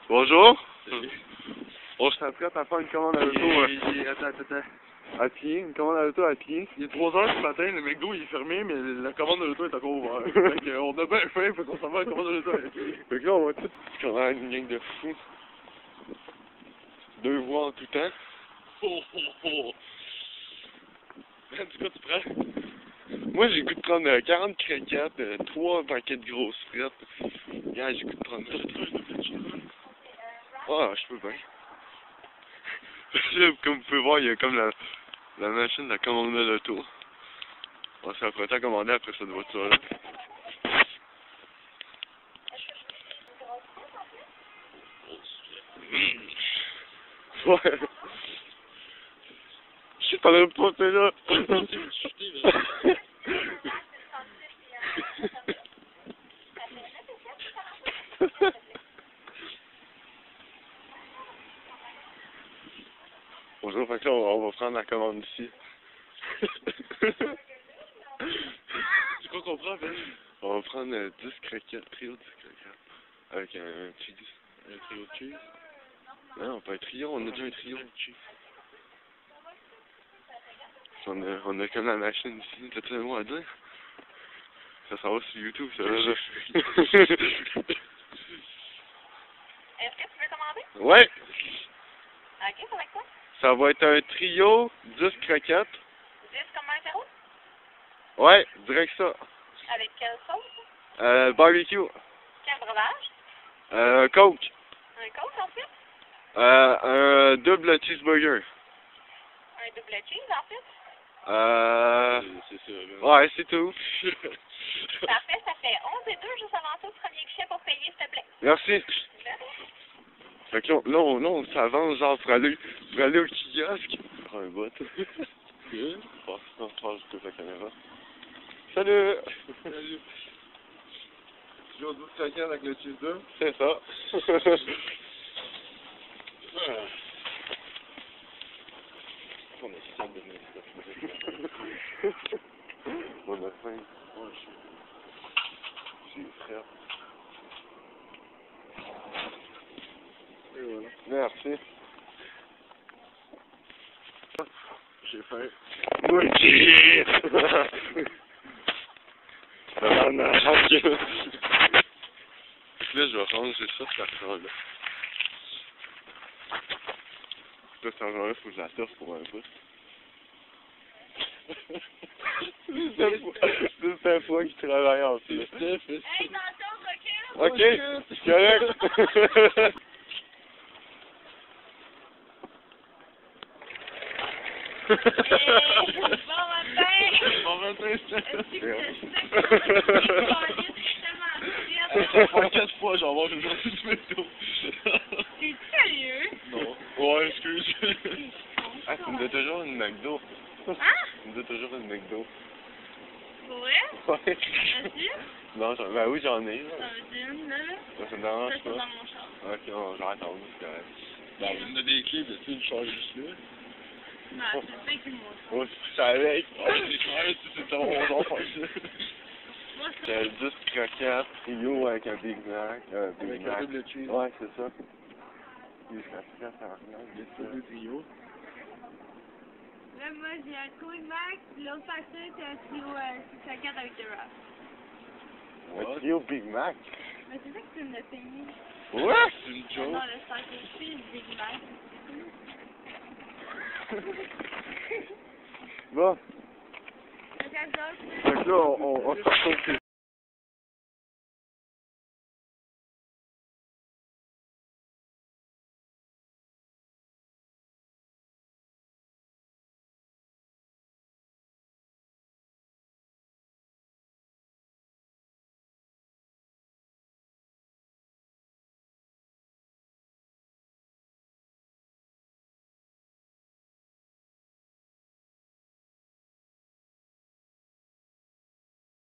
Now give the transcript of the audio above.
Bonjour. Salut. On s'apprête à faire une commande à l'auto. Attends. À pied, une commande à l'auto à pied. Il est 3h ce matin, le McDo il est fermé, mais la commande de l'auto est encore ouverte. Fait qu'on a bien faim, faut qu'on s'en va à la commande de l'auto à pied. Fait que là, on va tout commander une gang de fous. 2 voies en tout temps. Man, du coup, tu prends? Moi, j'ai goût de prendre 40 croquettes, 3 paquets de grosses frites. Yeah, j'ai goût de prendre ça. Ah, je peux bien. Là, comme vous pouvez voir, il y a comme la machine de la commande de l'auto. On s'est apprêté à commander après cette voiture-là. Ouais. Je suis pas là pour passer là. Bonjour, fait que là, on va prendre la commande ici. C'est quoi qu'on prend, Ben? On va prendre 10 croquettes, trio de 10 croquettes. Avec un cheese. Un trio de cheese? Non, pas un trio, on a déjà un trio. On a comme la machine ici, t'as-tu un mot à dire? Ça s'en va sur YouTube, ça, là. Est-ce que tu veux commander? Ouais! Ok, ça va être quoi? Ça va être un trio, 10 croquettes. 10 comme un zéro? Ouais, direct ça. Avec quelle sauce? Barbecue. Quel breuvage? Coke. Un coke ensuite? Un double cheeseburger. Un double cheese ensuite? C'est ça, là. Ouais, c'est tout. Parfait, ça fait 11 et 2 juste avant ça, premier guichet pour payer, s'il te plaît. Merci. Fait que là, on s'avance, genre, pour aller au kiosque. Prends un bout. On passe toute la caméra. Salut! Salut. Tu veux 12 croquettes avec le cheese là? C'est ça. On a ça de mettre. On a faim. Ouais, J'ai frais. et voilà. Merci. J'ai faim. Moi aussi! Ça va en arrache. Là, je vais ranger ça, cet argent-là. Là, cet argent-là, faut que je la torche pour un bout. C'est un fois qu'il travaille en plus. Hey, attention, recule! Ok, c'est correct. Bon matin! Bon matin, Est-ce que c'est je ça fait 4 fois, j'en mange aujourd'hui du McDo. T'es sérieux? Non. Ouais, excuse. Ah, tu me donnes toujours une McDo. Hein? Tu me donnes toujours une McDo. Pour vrai? Ouais. As-tu? Non, ben oui, j'en ai. T'en veux une, là? Ça me Ça, dérange c'est pas. dans mon char. Ok, on va attendre, c'est correct. Ben, on a des clés, mais tu une charge juste là. Non, c'est pas que mon char. Oh, je savais. Ouais, c'est clair, c'est ton bonjour, faire ça. Moi, J'ai 10 croquettes, trio avec un Big Mac. Big Avec Mac. un double cheese. Ouais, c'est ça. 10 croquettes, ça regarde. Il y a deux trios. là, moi, j'ai un Twin Max, l'autre facette, c'est un trio 6 à 4 avec des wraps. Un trio Big Mac. Mais c'est ça que tu me l'as payé. Ouais! C'est une Non, joke. le steak et cheese Big Mac. Bon, Fait que fait que là, on se retrouve